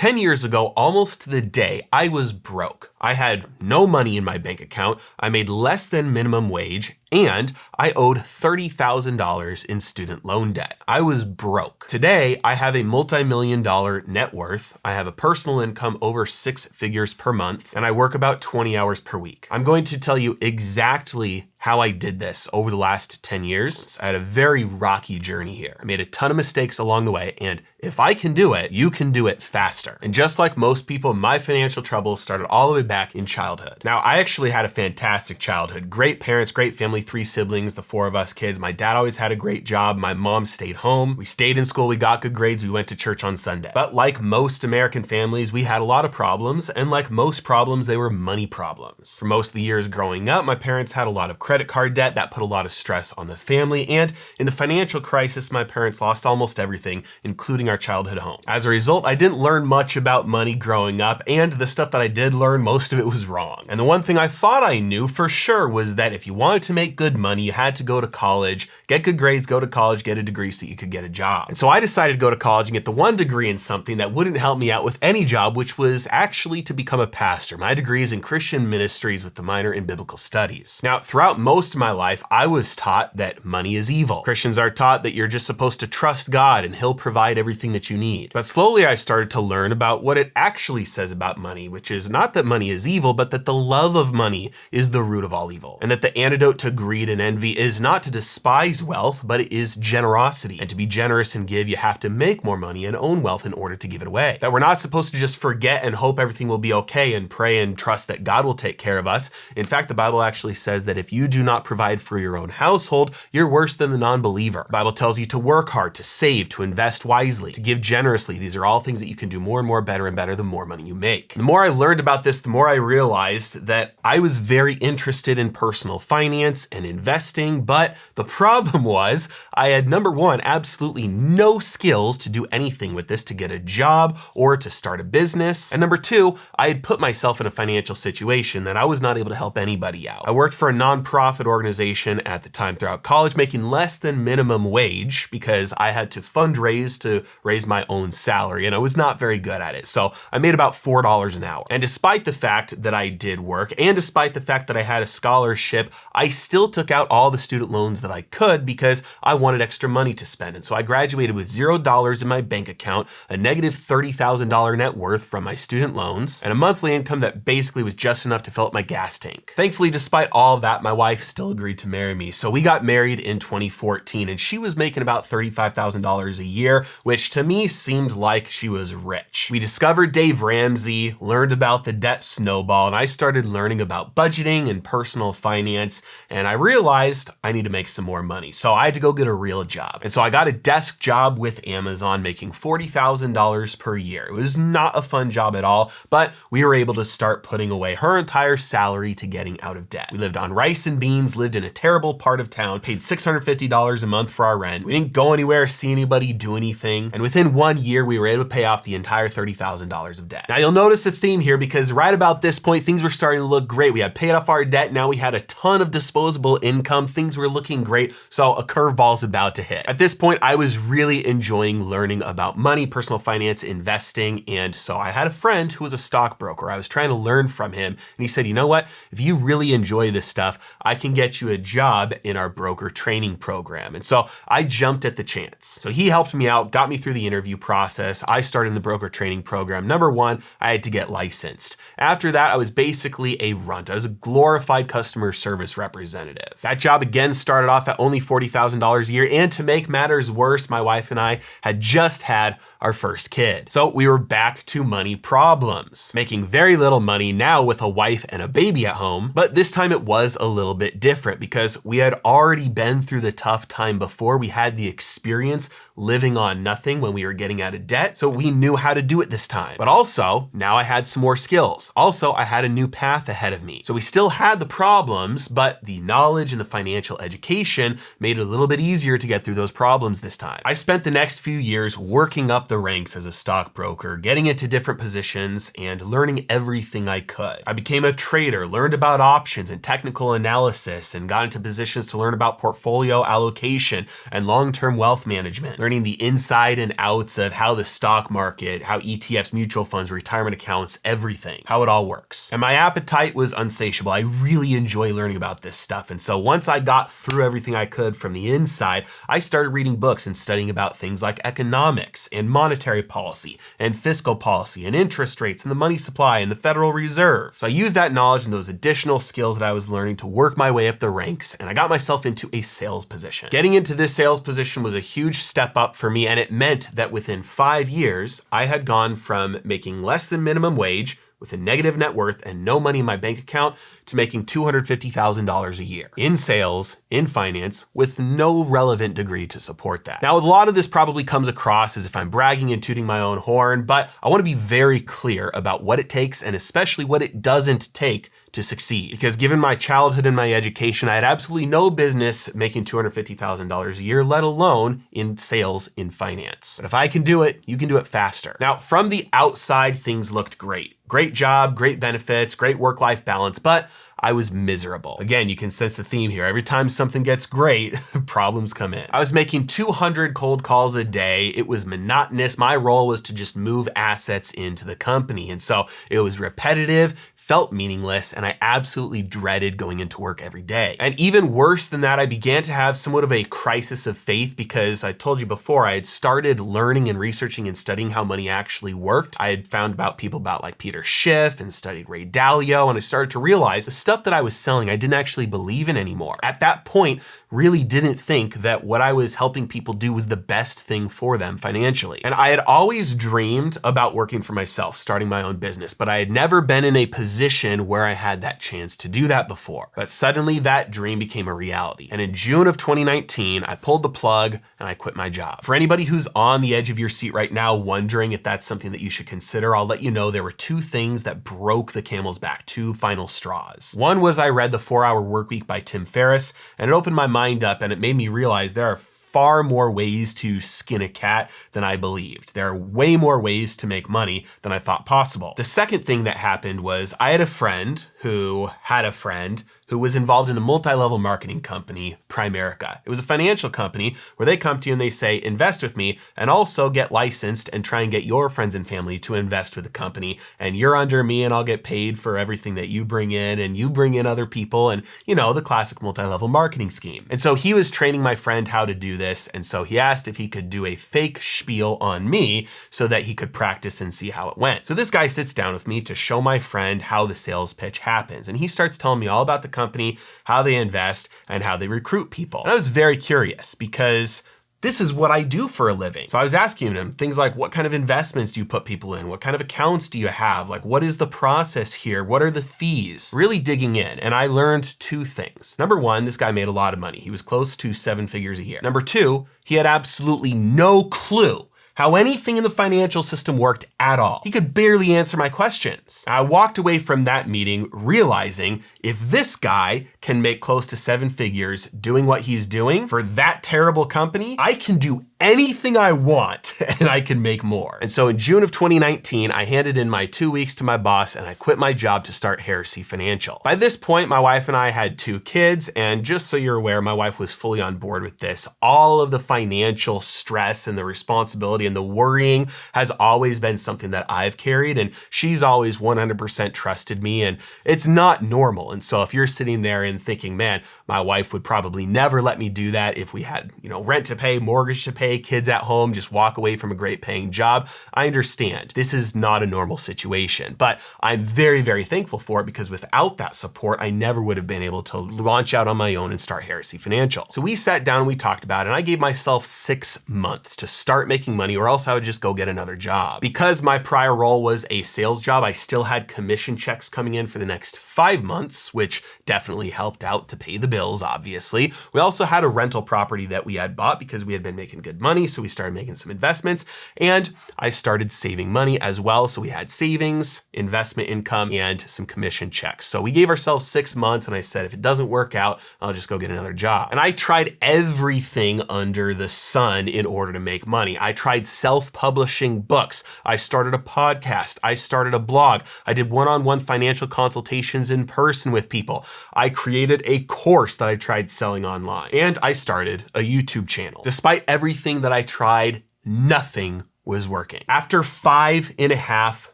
10 years ago, almost to the day, I was broke. I had no money in my bank account, I made less than minimum wage, and I owed $30,000 in student loan debt. I was broke. Today, I have a multi-million-dollar net worth, I have a personal income over 6 figures per month, and I work about 20 hours per week. I'm going to tell you exactly how I did this over the last 10 years. I had a very rocky journey here. I made a ton of mistakes along the way, and if I can do it, you can do it faster. And just like most people, my financial troubles started all the way back in childhood. Now, I actually had a fantastic childhood. Great parents, great family, 3 siblings, the 4 of us kids. My dad always had a great job. My mom stayed home. We stayed in school. We got good grades. We went to church on Sunday. But like most American families, we had a lot of problems. And like most problems, they were money problems. For most of the years growing up, my parents had a lot of credit card debt that put a lot of stress on the family. And in the financial crisis, my parents lost almost everything, including our childhood home. As a result, I didn't learn much about money growing up, and the stuff that I did learn, most of it was wrong. And the one thing I thought I knew for sure was that if you wanted to make good money, you had to go to college, get good grades, go to college, get a degree so you could get a job. And so I decided to go to college and get the one degree in something that wouldn't help me out with any job, which was actually to become a pastor. My degree is in Christian ministries with the minor in biblical studies. Now, throughout most of my life, I was taught that money is evil. Christians are taught that you're just supposed to trust God and He'll provide everything that you need. But slowly I started to learn about what it actually says about money, which is not that money is evil, but that the love of money is the root of all evil. And that the antidote to greed and envy is not to despise wealth, but it is generosity. And to be generous and give, you have to make more money and own wealth in order to give it away. That we're not supposed to just forget and hope everything will be okay and pray and trust that God will take care of us. In fact, the Bible actually says that if you do not provide for your own household, you're worse than the non-believer. The Bible tells you to work hard, to save, to invest wisely, to give generously. These are all things that you can do more and more, better and better, the more money you make. The more I learned about this, the more I realized that I was very interested in personal finance and investing, but the problem was I had, number one, absolutely no skills to do anything with this, to get a job or to start a business. And number two, I had put myself in a financial situation that I was not able to help anybody out. I worked for a nonprofit organization at the time throughout college, making less than minimum wage because I had to fundraise to raise my own salary, and I was not very good at it. So I made about $4 an hour. And despite the fact that I did work, and despite the fact that I had a scholarship, I still took out all the student loans that I could because I wanted extra money to spend. And so I graduated with $0 in my bank account, a negative $30,000 net worth from my student loans, and a monthly income that basically was just enough to fill up my gas tank. Thankfully, despite all of that, my wife still agreed to marry me. So we got married in 2014, and she was making about $35,000 a year, which to me seemed like she was rich. We discovered Dave Ramsey, learned about the debt snowball, and I started learning about budgeting and personal finance, and I realized I need to make some more money. So I had to go get a real job. And so I got a desk job with Amazon making $40,000 per year. It was not a fun job at all, but we were able to start putting away her entire salary to getting out of debt. We lived on rice and beans, lived in a terrible part of town, paid $650 a month for our rent. We didn't go anywhere, see anybody, do anything. And within 1 year, we were able to pay off the entire $30,000 of debt. Now you'll notice a theme here because right about this point, things were starting to look great. We had paid off our debt. Now we had a ton of disposable income. Things were looking great. So a curveball's about to hit. At this point, I was really enjoying learning about money, personal finance, investing. And so I had a friend who was a stockbroker. I was trying to learn from him. And he said, you know what? If you really enjoy this stuff, I can get you a job in our broker training program. And so I jumped at the chance. So he helped me out, got me through the interview process. I started in the broker training program. Number one, I had to get licensed. After that, I was basically a runt. I was a glorified customer service representative. That job again started off at only $40,000 a year. And to make matters worse, my wife and I had just had our first kid. So we were back to money problems, making very little money now with a wife and a baby at home. But this time it was a little bit different because we had already been through the tough time before. We had the experience living on nothing when we were getting out of debt. So we knew how to do it this time. But also now I had some more skills. Also, I had a new path ahead of me. So we still had the problems, but the knowledge and the financial education made it a little bit easier to get through those problems this time. I spent the next few years working up the ranks as a stockbroker, getting into different positions and learning everything I could. I became a trader, learned about options and technical analysis, and got into positions to learn about portfolio allocation and long-term wealth management, learning the inside and outs of how the stock market, how ETFs, mutual funds, retirement accounts, everything, how it all works. And my appetite was insatiable. I really enjoy learning about this stuff. And so once I got through everything I could from the inside, I started reading books and studying about things like economics and monetary policy and fiscal policy and interest rates and the money supply and the Federal Reserve. So I used that knowledge and those additional skills that I was learning to work my way up the ranks, and I got myself into a sales position. Getting into this sales position was a huge step up for me, and it meant that within 5 years, I had gone from making less than minimum wage with a negative net worth and no money in my bank account to making $250,000 a year in sales, in finance, with no relevant degree to support that. Now, a lot of this probably comes across as if I'm bragging and tooting my own horn, but I want to be very clear about what it takes and especially what it doesn't take to succeed. Because given my childhood and my education, I had absolutely no business making $250,000 a year, let alone in sales in finance. But if I can do it, you can do it faster. Now, from the outside, things looked great. Great job, great benefits, great work-life balance, but I was miserable. Again, you can sense the theme here. Every time something gets great, problems come in. I was making 200 cold calls a day. It was monotonous. My role was to just move assets into the company. And so it was repetitive, felt meaningless, and I absolutely dreaded going into work every day. And even worse than that, I began to have somewhat of a crisis of faith because I told you before, I had started learning and researching and studying how money actually worked. I had found about people like Peter Schiff and studied Ray Dalio, and I started to realize the stuff that I was selling, I didn't actually believe in anymore. At that point, really didn't think that what I was helping people do was the best thing for them financially. And I had always dreamed about working for myself, starting my own business, but I had never been in a position where I had that chance to do that before. But suddenly that dream became a reality. And in June of 2019, I pulled the plug and I quit my job. For anybody who's on the edge of your seat right now, wondering if that's something that you should consider, I'll let you know there were two things that broke the camel's back, two final straws. One was I read The 4-Hour Workweek by Tim Ferriss, and it opened my mind up and it made me realize there are far more ways to skin a cat than I believed. There are way more ways to make money than I thought possible. The second thing that happened was I had a friend who had a friend who was involved in a multi-level marketing company, Primerica. It was a financial company where they come to you and they say, invest with me and also get licensed and try and get your friends and family to invest with the company. And you're under me and I'll get paid for everything that you bring in and you bring in other people and, you know, the classic multi-level marketing scheme. And so he was training my friend how to do this. And so he asked if he could do a fake spiel on me so that he could practice and see how it went. So this guy sits down with me to show my friend how the sales pitch happens. And he starts telling me all about the company, how they invest, and how they recruit people. And I was very curious because this is what I do for a living. So I was asking him things like, what kind of investments do you put people in? What kind of accounts do you have? Like, what is the process here? What are the fees? Really digging in. And I learned two things. Number one, this guy made a lot of money. He was close to 7 figures a year. Number two, he had absolutely no clue how anything in the financial system worked at all. He could barely answer my questions. I walked away from that meeting realizing if this guy can make close to 7 figures doing what he's doing for that terrible company, I can do anything I want and I can make more. And so in June of 2019, I handed in my 2 weeks to my boss and I quit my job to start Heresy Financial. By this point, my wife and I had 2 kids, and just so you're aware, my wife was fully on board with this. All of the financial stress and the responsibility and the worrying has always been something that I've carried, and she's always 100% trusted me, and it's not normal. And so if you're sitting there and thinking, man, my wife would probably never let me do that if we had, rent to pay, mortgage to pay, kids at home, just walk away from a great paying job. I understand this is not a normal situation, but I'm very, very thankful for it because without that support, I never would have been able to launch out on my own and start Heresy Financial. So we sat down and we talked about it, and I gave myself 6 months to start making money or else I would just go get another job. Because my prior role was a sales job, I still had commission checks coming in for the next 5 months, which definitely helped out to pay the bills, obviously. We also had a rental property that we had bought because we had been making good money, so we started making some investments, and I started saving money as well. So we had savings, investment income, and some commission checks. So we gave ourselves 6 months, and I said, if it doesn't work out, I'll just go get another job. And I tried everything under the sun in order to make money. I tried self-publishing books. I started a podcast. I started a blog. I did one-on-one financial consultations in person with people. I created a course that I tried selling online, and I started a YouTube channel. Despite everything that I tried, nothing was working. After 5.5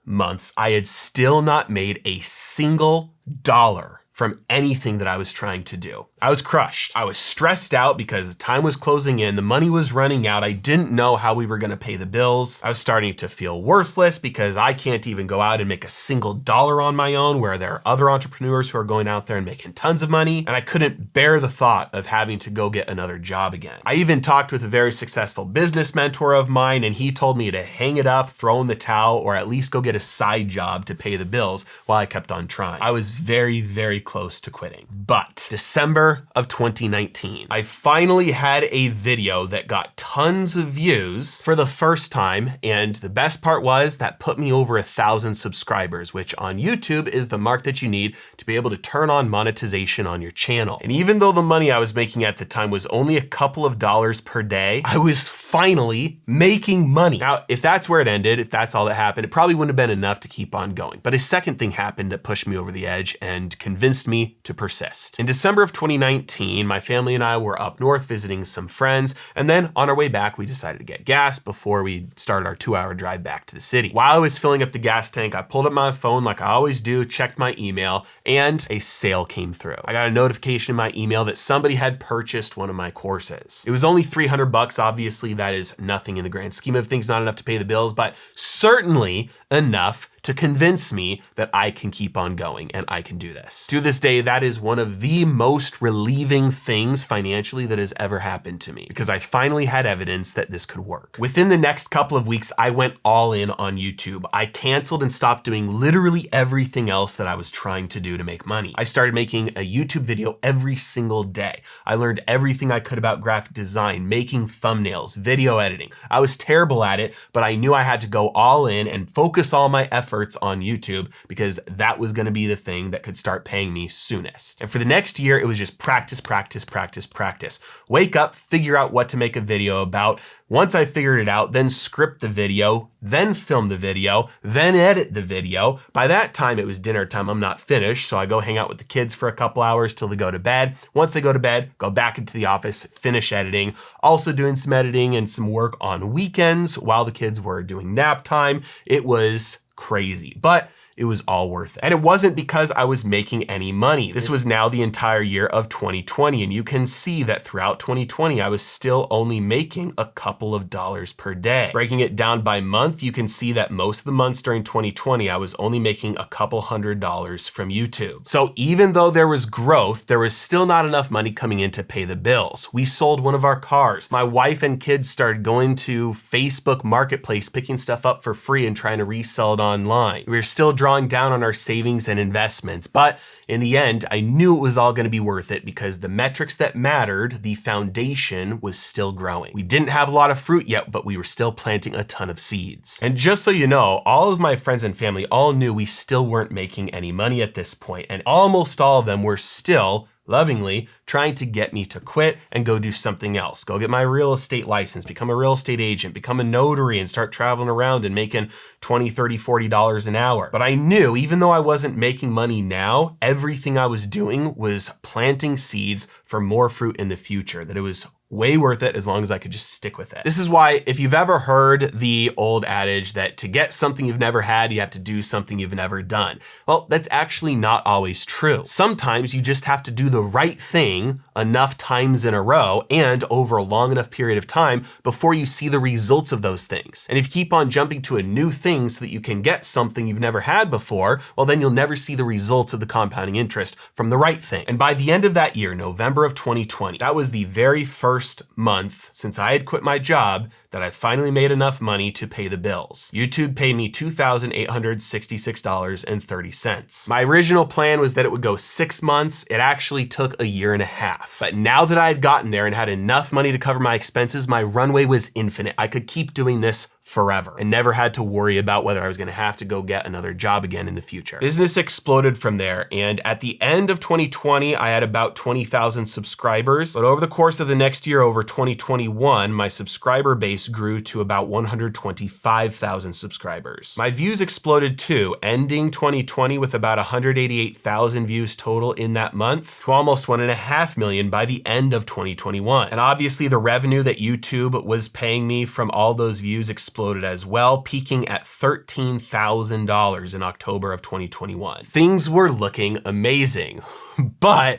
months, I had still not made a single dollar from anything that I was trying to do. I was crushed. I was stressed out because the time was closing in, the money was running out. I didn't know how we were gonna pay the bills. I was starting to feel worthless because I can't even go out and make a single dollar on my own, where there are other entrepreneurs who are going out there and making tons of money. And I couldn't bear the thought of having to go get another job again. I even talked with a very successful business mentor of mine, and he told me to hang it up, throw in the towel, or at least go get a side job to pay the bills while I kept on trying. I was very, very close to quitting. But December of 2019, I finally had a video that got tons of views for the first time. And the best part was that put me over 1,000 subscribers, which on YouTube is the mark that you need to be able to turn on monetization on your channel. And even though the money I was making at the time was only a couple of dollars per day, I was finally making money. Now, if that's where it ended, if that's all that happened, it probably wouldn't have been enough to keep on going. But a second thing happened that pushed me over the edge and convinced me to persist. In December of 2019, my family and I were up north visiting some friends, and then on our way back, we decided to get gas before we started our 2-hour drive back to the city. While I was filling up the gas tank, I pulled up my phone like I always do, checked my email, and a sale came through. I got a notification in my email that somebody had purchased one of my courses. It was only $300. Obviously, that is nothing in the grand scheme of things, not enough to pay the bills, but certainly enough to convince me that I can keep on going and I can do this. To this day, that is one of the most relieving things financially that has ever happened to me, because I finally had evidence that this could work. Within the next couple of weeks, I went all in on YouTube. I canceled and stopped doing literally everything else that I was trying to do to make money. I started making a YouTube video every single day. I learned everything I could about graphic design, making thumbnails, video editing. I was terrible at it, but I knew I had to go all in and focus all my efforts on YouTube, because that was going to be the thing that could start paying me soonest. And for the next year, it was just practice, practice, practice, practice. Wake up, figure out what to make a video about. Once I figured it out, then script the video, then film the video, then edit the video. By that time, it was dinner time. I'm not finished, so I go hang out with the kids for a couple hours till they go to bed. Once they go to bed, go back into the office, finish editing. Also doing some editing and some work on weekends while the kids were doing nap time. It was crazy, but it was all worth it. And it wasn't because I was making any money. This was now the entire year of 2020. And you can see that throughout 2020, I was still only making a couple of dollars per day. Breaking it down by month, you can see that most of the months during 2020, I was only making a couple $100s from YouTube. So even though there was growth, there was still not enough money coming in to pay the bills. We sold one of our cars. My wife and kids started going to Facebook Marketplace, picking stuff up for free and trying to resell it online. We were still drawing down on our savings and investments, but in the end, I knew it was all going to be worth it, because the metrics that mattered, the foundation was still growing. We didn't have a lot of fruit yet, but we were still planting a ton of seeds. And just so you know, all of my friends and family all knew we still weren't making any money at this point, and almost all of them were still lovingly trying to get me to quit and go do something else. Go get my real estate license, become a real estate agent, become a notary, and start traveling around and making $20, $30, $40 an hour. But I knew, even though I wasn't making money now, everything I was doing was planting seeds for more fruit in the future, that it was way worth it as long as I could just stick with it. This is why, if you've ever heard the old adage that to get something you've never had, you have to do something you've never done. Well, that's actually not always true. Sometimes you just have to do the right thing enough times in a row and over a long enough period of time before you see the results of those things. And if you keep on jumping to a new thing so that you can get something you've never had before, well, then you'll never see the results of the compounding interest from the right thing. And by the end of that year, November of 2020, that was the very first month since I had quit my job that I finally made enough money to pay the bills. YouTube paid me $2,866.30. My original plan was that it would go 6 months. It actually took a year and a half. But now that I had gotten there and had enough money to cover my expenses, my runway was infinite. I could keep doing this forever and never had to worry about whether I was going to have to go get another job again in the future. Business exploded from there, and at the end of 2020, I had about 20,000 subscribers. But over the course of the next year, over 2021, my subscriber base grew to about 125,000 subscribers. My views exploded too, ending 2020 with about 188,000 views total in that month to almost 1.5 million by the end of 2021. And obviously the revenue that YouTube was paying me from all those views exploded as well, peaking at $13,000 in October of 2021. Things were looking amazing, but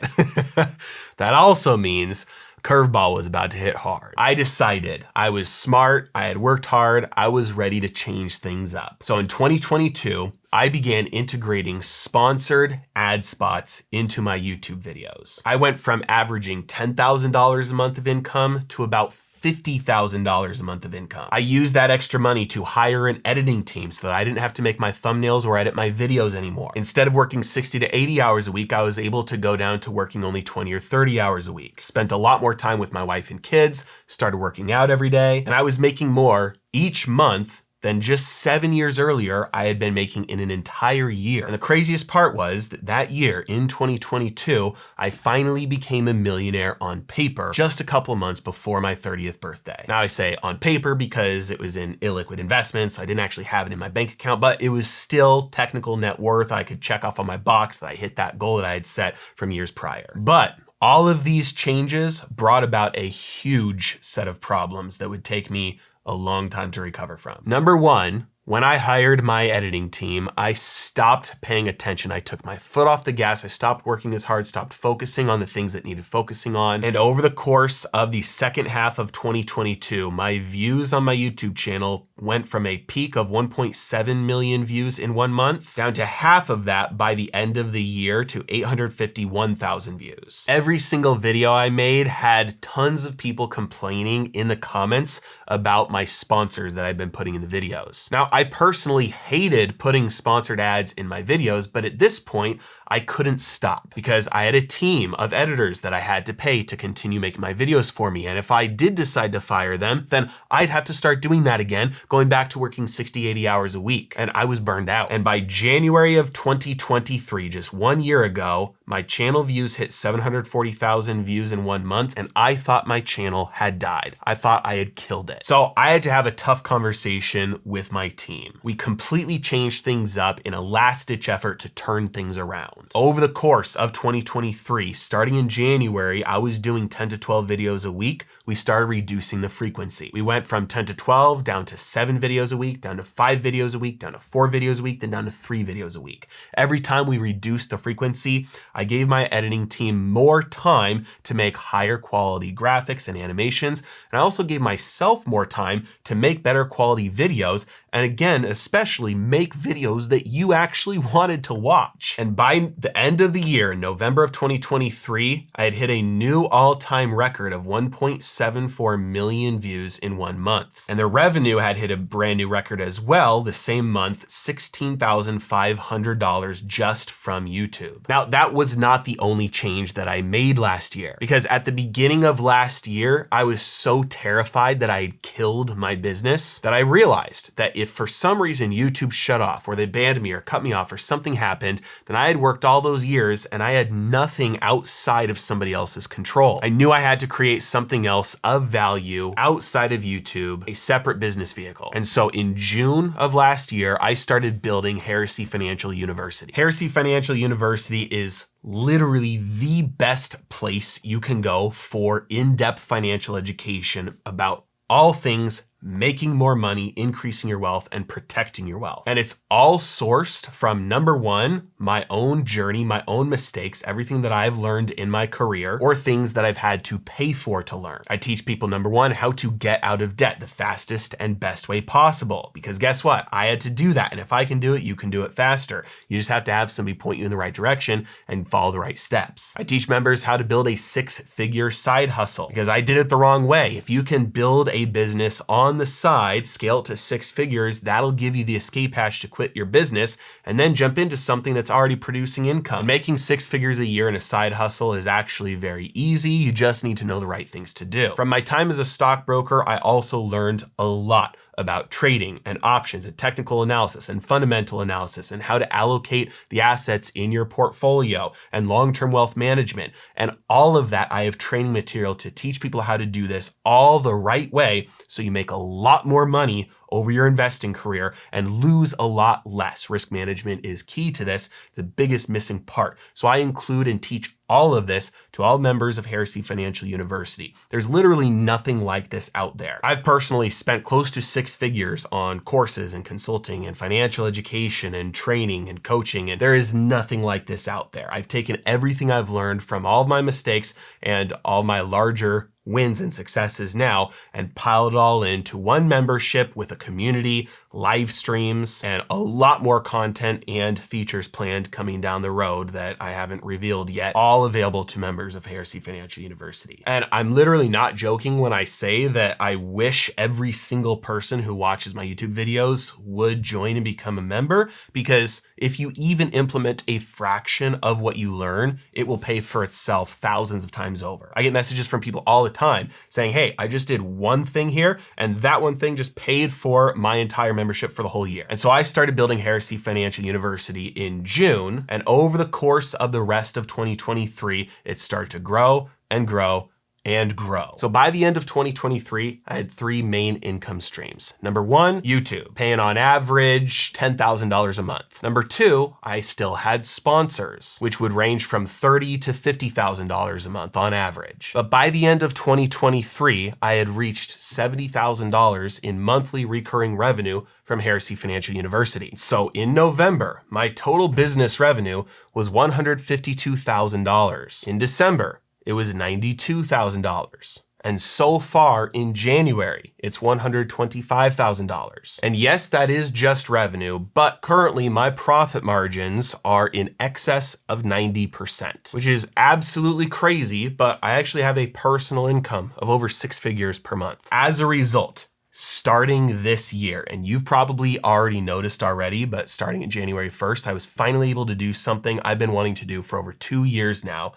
that also means curveball was about to hit hard. I decided I was smart, I had worked hard, I was ready to change things up. So in 2022, I began integrating sponsored ad spots into my YouTube videos. I went from averaging $10,000 a month of income to about $50,000 a month of income. I used that extra money to hire an editing team so that I didn't have to make my thumbnails or edit my videos anymore. Instead of working 60 to 80 hours a week, I was able to go down to working only 20 or 30 hours a week. Spent a lot more time with my wife and kids, started working out every day, and I was making more each month than just 7 years earlier I had been making in an entire year. And the craziest part was that year, in 2022, I finally became a millionaire on paper just a couple months before my 30th birthday. Now I say on paper because it was in illiquid investments. I didn't actually have it in my bank account, but it was still technical net worth. I could check off on my box that I hit that goal that I had set from years prior. But all of these changes brought about a huge set of problems that would take me a long time to recover from. Number one, when I hired my editing team, I stopped paying attention. I took my foot off the gas. I stopped working as hard, stopped focusing on the things that needed focusing on. And over the course of the second half of 2022, my views on my YouTube channel went from a peak of 1.7 million views in 1 month down to half of that by the end of the year to 851,000 views. Every single video I made had tons of people complaining in the comments about my sponsors that I've been putting in the videos. Now, I personally hated putting sponsored ads in my videos, but at this point, I couldn't stop because I had a team of editors that I had to pay to continue making my videos for me. And if I did decide to fire them, then I'd have to start doing that again, going back to working 60, 80 hours a week. And I was burned out. And by January of 2023, just 1 year ago, my channel views hit 740,000 views in 1 month, and I thought my channel had died. I thought I had killed it. So I had to have a tough conversation with my team. We completely changed things up in a last-ditch effort to turn things around. Over the course of 2023, starting in January, I was doing 10 to 12 videos a week. We started reducing the frequency. We went from 10 to 12 down to 7 videos a week, down to 5 videos a week, down to 4 videos a week, then down to 3 videos a week. Every time we reduced the frequency, I gave my editing team more time to make higher quality graphics and animations. And I also gave myself more time to make better quality videos. And again, especially make videos that you actually wanted to watch. And by the end of the year, in November of 2023, I had hit a new all-time record of 1.74 million views in 1 month. And the revenue had hit a brand new record as well the same month, $16,500 just from YouTube. Now, that was not the only change that I made last year, because at the beginning of last year, I was so terrified that I had killed my business that I realized that if for some reason YouTube shut off or they banned me or cut me off or something happened, then I had worked all those years and I had nothing outside of somebody else's control. I knew I had to create something else of value outside of YouTube, a separate business vehicle. And so in June of last year, I started building Heresy Financial University. Heresy Financial University is literally the best place you can go for in-depth financial education about all things making more money, increasing your wealth, and protecting your wealth. And it's all sourced from, number one, my own journey, my own mistakes, everything that I've learned in my career, or things that I've had to pay for to learn. I teach people, number one, how to get out of debt the fastest and best way possible. Because guess what? I had to do that. And if I can do it, you can do it faster. You just have to have somebody point you in the right direction and follow the right steps. I teach members how to build a 6-figure side hustle because I did it the wrong way. If you can build a business on on the side, scale it to 6 figures. That'll give you the escape hatch to quit your business and then jump into something that's already producing income. And making 6 figures a year in a side hustle is actually very easy. You just need to know the right things to do. From my time as a stockbroker, I also learned a lot about trading and options and technical analysis and fundamental analysis and how to allocate the assets in your portfolio and long-term wealth management. And all of that, I have training material to teach people how to do this all the right way so you make a lot more money over your investing career and lose a lot less. Risk management is key to this, the biggest missing part. So I include and teach all of this to all members of Heresy Financial University. There's literally nothing like this out there. I've personally spent close to 6 figures on courses and consulting and financial education and training and coaching, and there is nothing like this out there. I've taken everything I've learned from all of my mistakes and all my larger wins and successes now and piled it all into one membership with a community, live streams, and a lot more content and features planned coming down the road that I haven't revealed yet, all available to members of Heresy Financial University. And I'm literally not joking when I say that I wish every single person who watches my YouTube videos would join and become a member, because if you even implement a fraction of what you learn, it will pay for itself thousands of times over. I get messages from people all the time saying, hey, I just did one thing here and that one thing just paid for my entire membership for the whole year. And so I started building Heresy Financial University in June, and over the course of the rest of 2023, it started to grow and grow and grow. So by the end of 2023, I had 3 main income streams. Number 1, YouTube, paying on average $10,000 a month. Number 2, I still had sponsors, which would range from $30,000 to $50,000 a month on average. But by the end of 2023, I had reached $70,000 in monthly recurring revenue from Heresy Financial University. So in November, my total business revenue was $152,000. In December, it was $92,000. And so far in January, it's $125,000. And yes, that is just revenue, but currently my profit margins are in excess of 90%, which is absolutely crazy, but I actually have a personal income of over 6 figures per month. As a result, starting this year, and you've probably already noticed already, but starting in January 1st, I was finally able to do something I've been wanting to do for over 2 years now.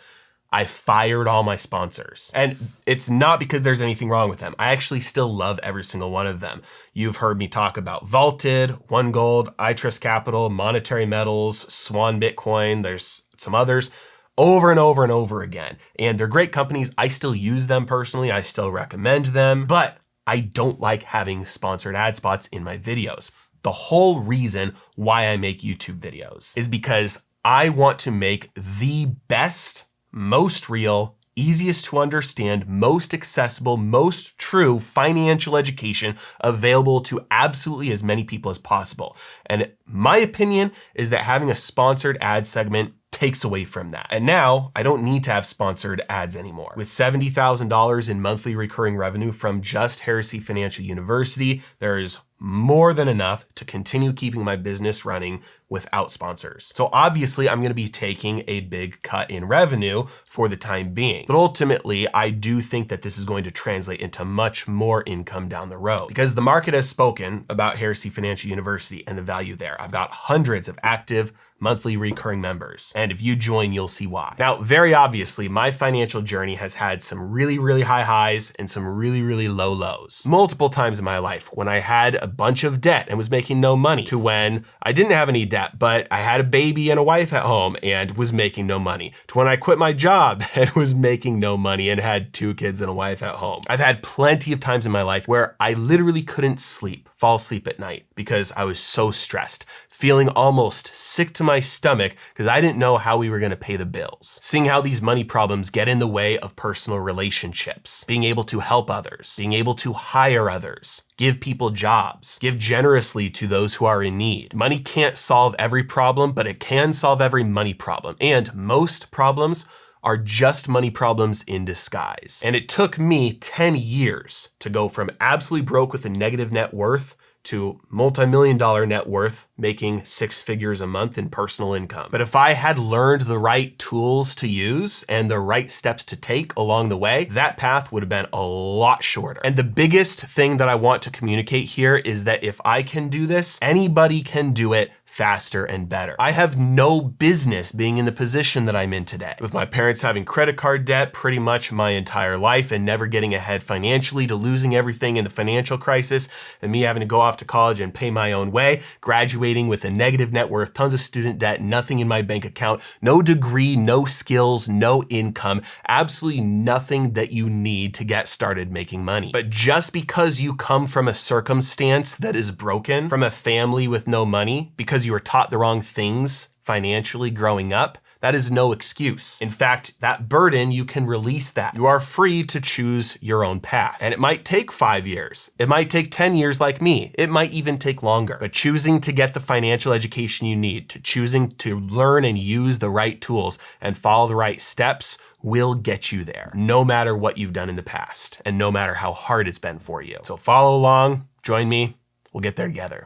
I fired all my sponsors. And it's not because there's anything wrong with them. I actually still love every single one of them. You've heard me talk about Vaulted, One Gold, I Trust Capital, Monetary Metals, Swan Bitcoin, there's some others, over and over and over again. And they're great companies. I still use them personally. I still recommend them, but I don't like having sponsored ad spots in my videos. The whole reason why I make YouTube videos is because I want to make the best, most real, easiest to understand, most accessible, most true financial education available to absolutely as many people as possible. And my opinion is that having a sponsored ad segment takes away from that. And now I don't need to have sponsored ads anymore. With $70,000 in monthly recurring revenue from just Heresy Financial University, there is more than enough to continue keeping my business running without sponsors. So obviously I'm going to be taking a big cut in revenue for the time being. But ultimately, I do think that this is going to translate into much more income down the road, because the market has spoken about Heresy Financial University and the value there. I've got hundreds of active monthly recurring members. And if you join, you'll see why. Now, very obviously, my financial journey has had some really, really high highs and some really, really low lows. Multiple times in my life when I had a bunch of debt and was making no money, to when I didn't have any debt, but I had a baby and a wife at home and was making no money, to when I quit my job and was making no money and had 2 kids and a wife at home. I've had plenty of times in my life where I literally couldn't fall asleep at night because I was so stressed, feeling almost sick to my stomach because I didn't know how we were going to pay the bills. Seeing how these money problems get in the way of personal relationships, being able to help others, being able to hire others, give people jobs, give generously to those who are in need. Money can't solve every problem, but it can solve every money problem. And most problems are just money problems in disguise. And it took me 10 years to go from absolutely broke with a negative net worth to multi-million-dollar net worth, making 6 figures a month in personal income. But if I had learned the right tools to use and the right steps to take along the way, that path would have been a lot shorter. And the biggest thing that I want to communicate here is that if I can do this, anybody can do it faster and better. I have no business being in the position that I'm in today, with my parents having credit card debt pretty much my entire life and never getting ahead financially, to losing everything in the financial crisis and me having to go off to college and pay my own way, graduating with a negative net worth, tons of student debt, nothing in my bank account, no degree, no skills, no income, absolutely nothing that you need to get started making money. But just because you come from a circumstance that is broken, from a family with no money, because you were taught the wrong things financially growing up, that is no excuse. In fact, that burden, you can release that. You are free to choose your own path. And it might take 5 years. It might take 10 years like me. It might even take longer. But choosing to get the financial education you need, to choosing to learn and use the right tools and follow the right steps will get you there, no matter what you've done in the past and no matter how hard it's been for you. So follow along, join me, we'll get there together.